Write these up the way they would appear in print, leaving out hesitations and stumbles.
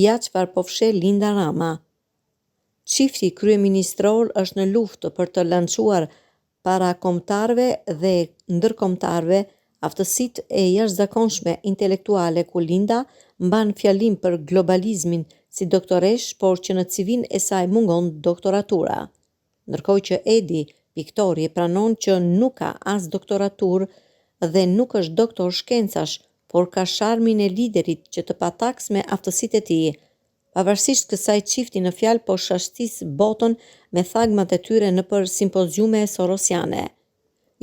Ja çfarë po fsheh Linda Rama. Çifti kryeministror është në luftë për të lançuar parakombëtarëve dhe ndërkombëtarëve aftësitë e jashtëzakonshme intelektuale ku Linda mban fjalim për globalizmin si doktoresh, por që në CV-n e saj mungon doktoratura. Ndërkohë që Edi Piktori pranon që nuk ka as doktoraturë dhe nuk është doktor shkencash, por ka sharmin e liderit që të pataks me aftësitë e tij. Pavarësisht kësaj çifti në fjalë po shashtis botën me thagmat e tyre nëpër simpoziume sorosiane.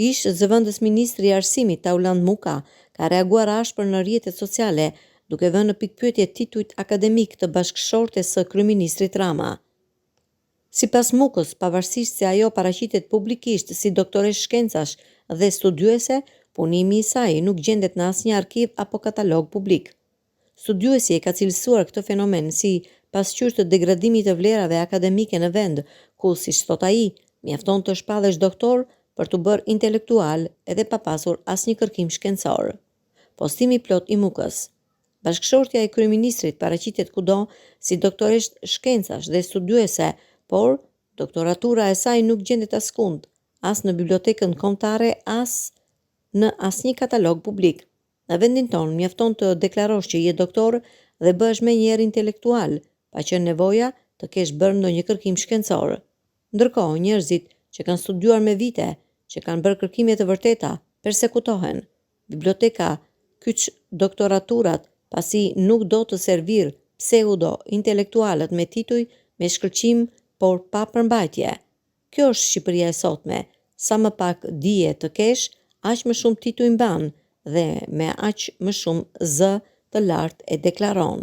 Ish zëvendës ministri i arsimit Tauland Muka ka reaguar ashpër në rrjetet sociale, duke vënë në pikpyetje titujt akademik të bashkëshortes së kryeministrit Rama. Sipas Mukës, pavarësisht se ajo paraqitet publikisht si doktoresh shkencash dhe studiuese, punimi i saj nuk gjendet në asnjë arkiv apo katalog publik. Studiuesi e ka cilësuar këtë fenomen si pasqyrë të degradimit të vlerave akademike në vend, ku, siç thot ai, mjafton të shpallësh doktor për të bërë intelektual edhe pa pasur asnjë kërkim shkencor. Postimi plot i Mukës. Bashkëshortja e kryeministrit paraqitet kudo si doktoresh shkencash dhe studiuese, por doktoratura e saj nuk gjendet askund, as në bibliotekën kombëtare, as në asnjë katalog publik. Në vendin tonë mjafton të deklarosh që je doktor dhe bëhesh menjëherë intelektual, pa qenë nevoja të kesh bërë ndonjë kërkim shkencor. Ndërkohë, njerëzit që kanë studiuar me vite, që kanë bërë kërkime të vërteta, persekutohen. Biblioteka kyç doktoraturat, pasi nuk do të servir pseudo intelektualët me tituj me shkëlqim por pa përmbajtje. Kjo është Shqipëria e sotme. Sa më pak dije të kesh, aq më shumë tituj mban dhe me aq më shumë zë të lartë e deklaron.